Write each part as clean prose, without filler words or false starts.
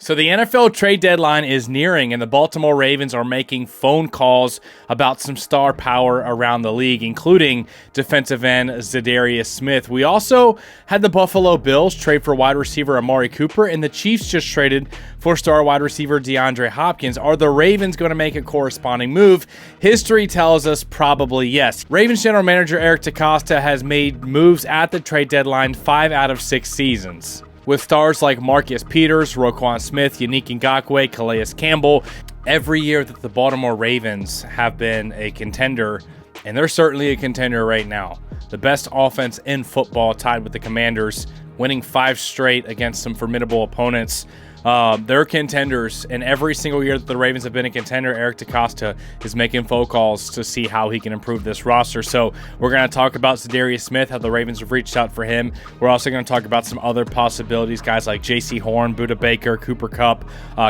So the NFL trade deadline is nearing, and the Baltimore Ravens are making phone calls about some star power around the league, including defensive end Zadarius Smith. We also had the Buffalo Bills trade for wide receiver Amari Cooper, and the Chiefs just traded for star wide receiver DeAndre Hopkins. Are the Ravens going to make a corresponding move? History tells us probably yes. Ravens general manager Eric DeCosta has made moves at the trade deadline 5 out of 6 seasons, with stars like Marcus Peters, Roquan Smith, Yannick Ngakoue, Calais Campbell. Every year that the Baltimore Ravens have been a contender, and they're certainly a contender right now. The best offense in football, tied with the Commanders, winning 5 straight against some formidable opponents. They're contenders, and every single year that the Ravens have been a contender, Eric DeCosta is making phone calls to see how he can improve this roster. So we're going to talk about Zadarius Smith, how the Ravens have reached out for him. We're also going to talk about some other possibilities, guys like J.C. Horn, Budda Baker, Cooper Kupp,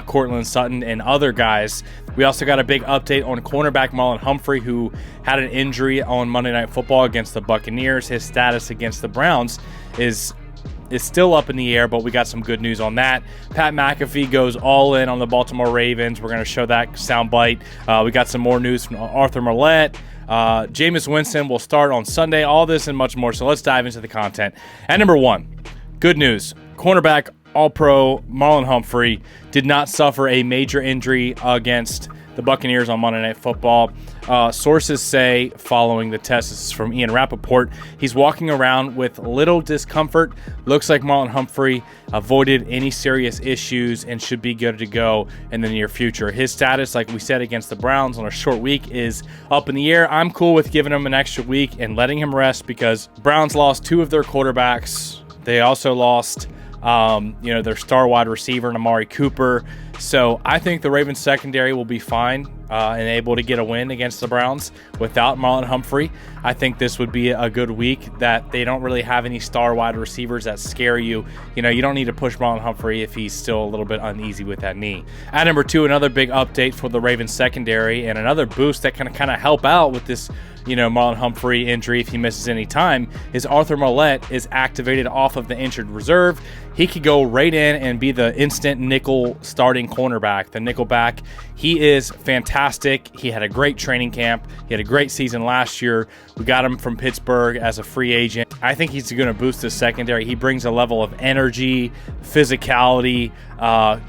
Cortland Sutton, and other guys. We also got a big update on cornerback Marlon Humphrey, who had an injury on Monday Night Football against the Buccaneers. His status against the Browns is still up in the air, but we got some good news on that. Pat McAfee goes all in on the Baltimore Ravens. We're going to show that soundbite. We got some more news from Arthur Millette. Jameis Winston will start on Sunday. All this and much more. So let's dive into the content. At number 1, good news. Cornerback All-Pro Marlon Humphrey did not suffer a major injury against the Buccaneers on Monday Night Football. Sources say, following the test, this is from Ian Rappaport, he's walking around with little discomfort. Looks like Marlon Humphrey avoided any serious issues and should be good to go in the near future. His status, like we said, against the Browns on a short week is up in the air. I'm cool with giving him an extra week and letting him rest because Browns lost 2 of their quarterbacks. They also lost their star wide receiver, Amari Cooper. So I think the Ravens secondary will be fine and able to get a win against the Browns without Marlon Humphrey. I think this would be a good week that they don't really have any star wide receivers that scare you. You don't need to push Marlon Humphrey if he's still a little bit uneasy with that knee. At number 2, another big update for the Ravens secondary and another boost that can kind of help out with this Marlon Humphrey injury if he misses any time, is Arthur Millette is activated off of the injured reserve. He could go right in and be the instant nickel starting cornerback, the nickel back. He is fantastic. He had a great training camp. He had a great season last year. We got him from Pittsburgh as a free agent. I think he's going to boost the secondary. He brings a level of energy, physicality,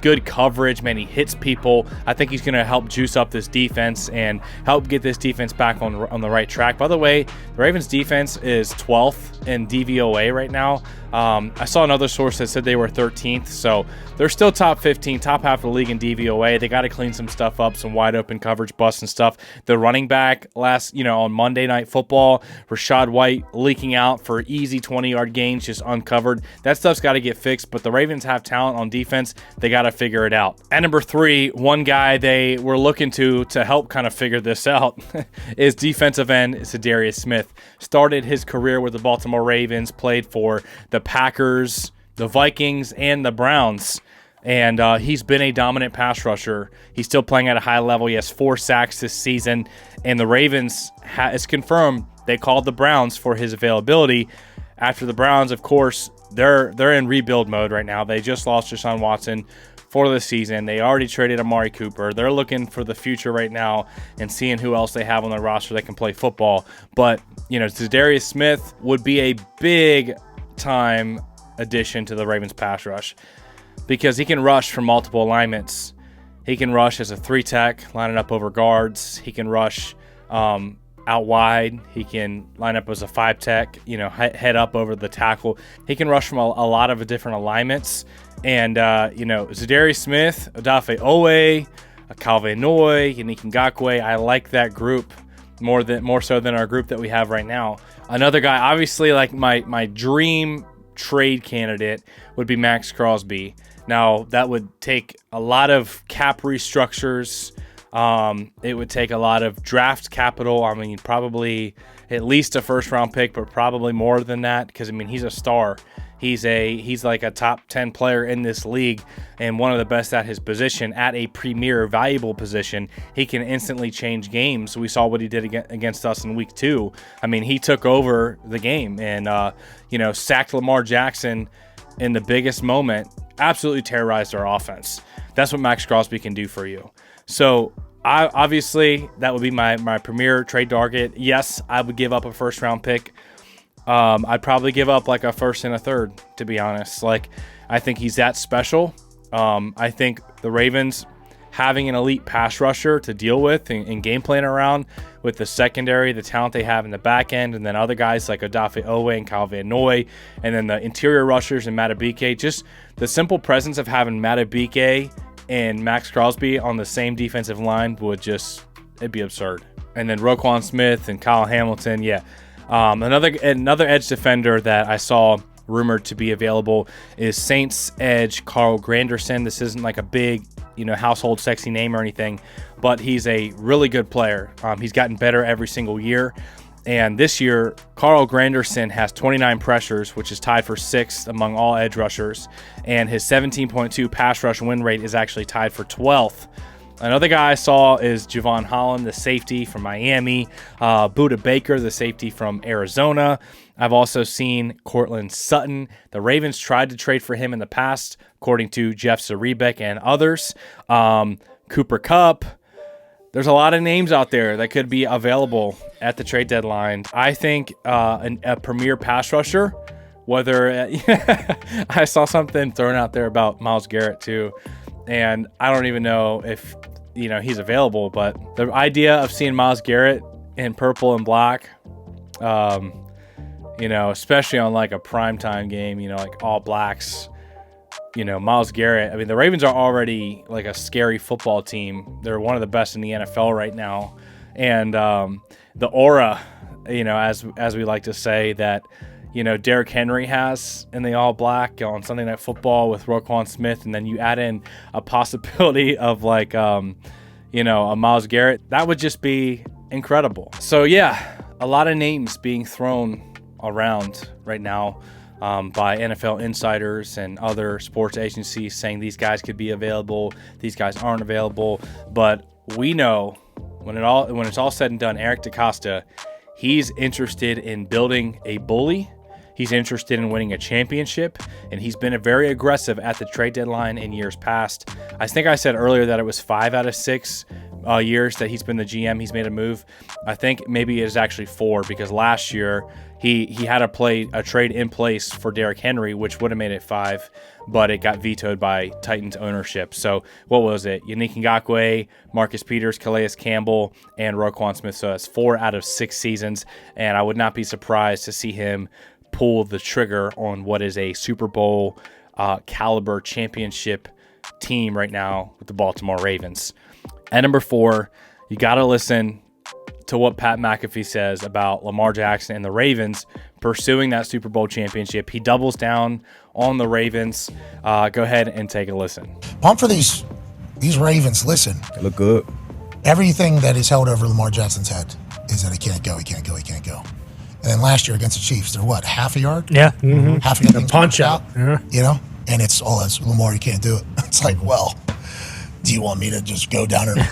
good coverage. Man, he hits people. I think he's going to help juice up this defense and help get this defense back on the right track. By the way, the Ravens defense is 12th in DVOA right now. I saw another source that said they were 13th, so they're still top 15, top half of the league in DVOA. They got to clean some stuff up, some wide open coverage busts and stuff. The running back on Monday Night Football, Rachaad White leaking out for easy 20-yard gains, just uncovered. That stuff's got to get fixed, but the Ravens have talent on defense. They got to figure it out. At number 3, one guy they were looking to help kind of figure this out is defensive end Zadarius Smith. Started his career with the Baltimore Ravens, played for the Packers, the Vikings, and the Browns. And he's been a dominant pass rusher. He's still playing at a high level. He has 4 sacks this season. And the Ravens, it's confirmed, they called the Browns for his availability. After the Browns, of course, they're in rebuild mode right now. They just lost Deshaun Watson for the season. They already traded Amari Cooper. They're looking for the future right now and seeing who else they have on their roster that can play football. But, Zadarius Smith would be a big time addition to the Ravens pass rush because he can rush from multiple alignments. He can rush as a 3-tech, lining up over guards. He can rush out wide. He can line up as a 5-tech, head up over the tackle. He can rush from a lot of different alignments. And, Zadarius Smith, Odafe Owe, Calvin Noy, Yannick Ngakoue, I like that group more so than our group that we have right now. Another guy, obviously, like my dream trade candidate would be Max Crosby. Now, that would take a lot of cap restructures. It would take a lot of draft capital. I mean, probably at least a first-round pick, but probably more than that because, he's a star. He's like a top 10 player in this league and one of the best at his position, at a premier valuable position. He can instantly change games. We saw what he did against us in week 2. He took over the game and, sacked Lamar Jackson in the biggest moment absolutely terrorized our offense. That's what Max Crosby can do for you. So obviously that would be my premier trade target. Yes, I would give up a first round pick. I'd probably give up like a first and a third, to be honest. Like, I think he's that special. I think the Ravens having an elite pass rusher to deal with and game plan around with the secondary, the talent they have in the back end, and then other guys like Odafe Owe and Kyle Van Noy, and then the interior rushers and Matabike, just the simple presence of having Matabike and Max Crosby on the same defensive line it'd be absurd. And then Roquan Smith and Kyle Hamilton, yeah. Another edge defender that I saw rumored to be available is Saints edge Carl Granderson. This isn't like a big, household sexy name or anything, but he's a really good player. He's gotten better every single year. And this year, Carl Granderson has 29 pressures, which is tied for 6th among all edge rushers. And his 17.2 pass rush win rate is actually tied for 12th. Another guy I saw is Javon Holland, the safety from Miami. Budda Baker, the safety from Arizona. I've also seen Cortland Sutton. The Ravens tried to trade for him in the past, according to Jeff Zarebek and others. Cooper Kupp. There's a lot of names out there that could be available at the trade deadline. I think a premier pass rusher, whether I saw something thrown out there about Myles Garrett too, and I don't even know if he's available, but the idea of seeing Myles Garrett in purple and black, especially on like a primetime game, like all blacks, Myles Garrett. I mean, the Ravens are already like a scary football team. They're one of the best in the NFL right now. And the aura, as we like to say, that, Derrick Henry has in the all black on Sunday Night Football with Roquan Smith, and then you add in a possibility of like, a Myles Garrett, that would just be incredible. So yeah, a lot of names being thrown around right now by NFL insiders and other sports agencies saying these guys could be available, these guys aren't available. But we know when it's all said and done, Eric DeCosta, he's interested in building a bully. He's interested in winning a championship, and he's been very aggressive at the trade deadline in years past. I think I said earlier that it was 5 out of 6 years that he's been the GM. He's made a move. I think maybe it is actually 4, because last year he had a trade in place for Derrick Henry, which would have made it 5, but it got vetoed by Titans ownership. So what was it? Yannick Ngakoue, Marcus Peters, Calais Campbell, and Roquan Smith. So that's 4 out of 6 seasons, and I would not be surprised to see him pull the trigger on what is a Super Bowl caliber championship team right now with the Baltimore Ravens. At number 4, you got to listen to what Pat McAfee says about Lamar Jackson and the Ravens pursuing that Super Bowl championship. He doubles down on the Ravens. Go ahead and take a listen. Pump for these Ravens. Listen. They look good. Everything that is held over Lamar Jackson's head is that he can't go. And then last year against the Chiefs, they're what, half a yard? Yeah. Mm-hmm. Half a yard. The punch out. Yeah. And it's all that's Lamar, you can't do it. It's like, well, do you want me to just go down and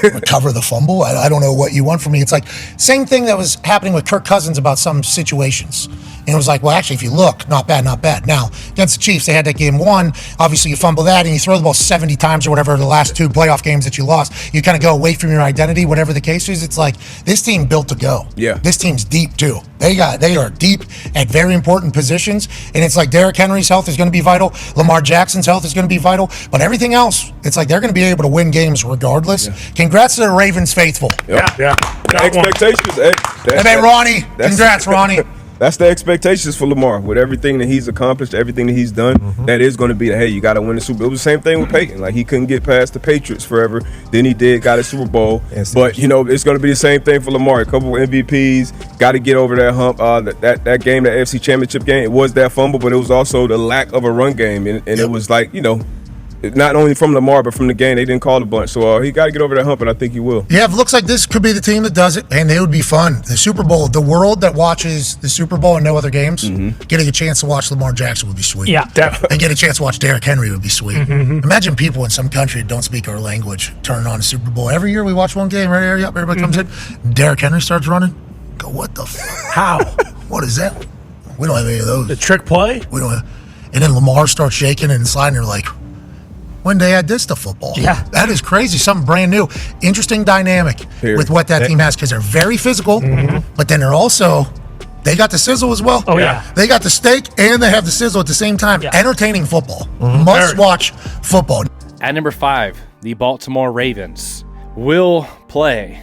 recover the fumble? I don't know what you want from me. It's like same thing that was happening with Kirk Cousins about some situations. And it was like, well, actually, if you look, not bad. Now, against the Chiefs, they had that game won. Obviously, you fumble that and you throw the ball 70 times or whatever the last 2 playoff games that you lost. You kind of go away from your identity, whatever the case is. It's like this team built to go. Yeah. This team's deep, too. They are deep at very important positions. And it's like Derrick Henry's health is going to be vital. Lamar Jackson's health is going to be vital. But everything else, it's like they're going to be able to win games regardless. Yeah. Congrats to the Ravens faithful. Yep. Yeah. Expectations. And then Ronnie. Congrats, Ronnie. That's the expectations for Lamar. With everything that he's accomplished, everything that he's done, that is going to be hey, you got to win the Super Bowl. It was the same thing with Peyton. Like, he couldn't get past the Patriots forever. Then he got a Super Bowl. But, it's going to be the same thing for Lamar. A couple of MVPs, got to get over that hump. That game, that AFC Championship game, it was that fumble, but it was also the lack of a run game. And it was like, not only from Lamar, but from the game, they didn't call a bunch. So he got to get over that hump, and I think he will. Yeah, it looks like this could be the team that does it, and it would be fun. The Super Bowl, the world that watches the Super Bowl and no other games, getting a chance to watch Lamar Jackson would be sweet. Yeah, definitely. And get a chance to watch Derrick Henry would be sweet. Imagine people in some country that don't speak our language turning on a Super Bowl. Every year we watch one game, right? Everybody comes in, Derrick Henry starts running. Go, what the fuck? How? What is that? We don't have any of those. The trick play? We don't have. And then Lamar starts shaking inside, and you're like, when they add this to football? Yeah. That is crazy. Something brand new. Interesting dynamic with what that team has, because they're very physical, but then they're also, they got the sizzle as well. Oh, yeah. They got the steak and they have the sizzle at the same time. Yeah. Entertaining football. Must-watch football. At number 5, the Baltimore Ravens will play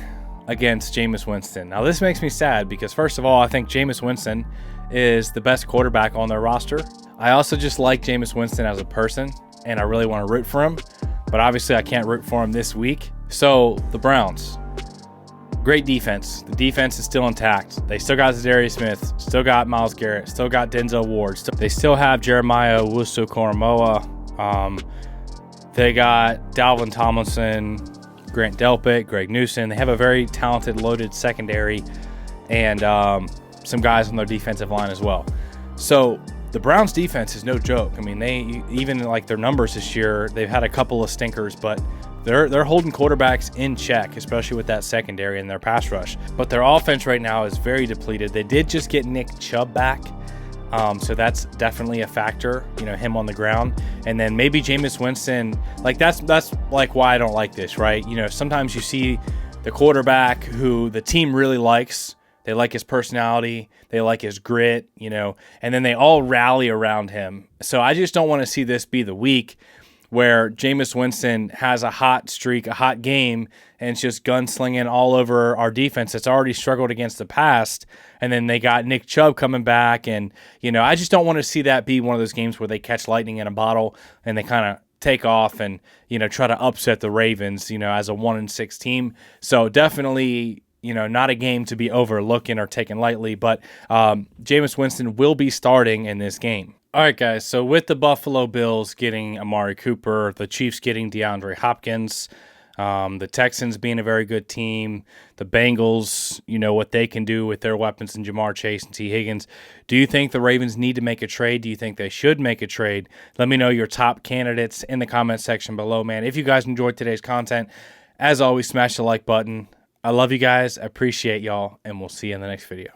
against Jameis Winston. Now, this makes me sad because, first of all, I think Jameis Winston is the best quarterback on their roster. I also just like Jameis Winston as a person, and I really want to root for him. But obviously, I can't root for him this week. So, the Browns, great defense. The defense is still intact. They still got Zadarius Smith, still got Myles Garrett, still got Denzel Ward. They still have Jeremiah Owusu-Koramoah. They got Dalvin Tomlinson, Grant Delpit, Greg Newsom. They have a very talented, loaded secondary, and some guys on their defensive line as well. So the Browns defense is no joke. I mean, they even like their numbers this year, they've had a couple of stinkers, but they're holding quarterbacks in check, especially with that secondary and their pass rush. But their offense right now is very depleted. They did just get Nick Chubb back. So that's definitely a factor, him on the ground. And then maybe Jameis Winston, like that's like why I don't like this, right? Sometimes you see the quarterback who the team really likes. They like his personality. They like his grit, and then they all rally around him. So I just don't want to see this be the week where Jameis Winston has a hot streak, a hot game, and it's just gunslinging all over our defense that's already struggled against the past. And then they got Nick Chubb coming back. And, I just don't want to see that be one of those games where they catch lightning in a bottle and they kind of take off and, try to upset the Ravens, as a 1-6 team. So definitely, not a game to be overlooking or taken lightly, but Jameis Winston will be starting in this game. All right, guys, so with the Buffalo Bills getting Amari Cooper, the Chiefs getting DeAndre Hopkins, the Texans being a very good team, the Bengals, what they can do with their weapons in Jamar Chase and T. Higgins. Do you think the Ravens need to make a trade? Do you think they should make a trade? Let me know your top candidates in the comment section below, man. If you guys enjoyed today's content, as always, smash the like button. I love you guys. I appreciate y'all, and we'll see you in the next video.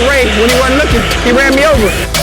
Ray, when he wasn't looking, he ran me over.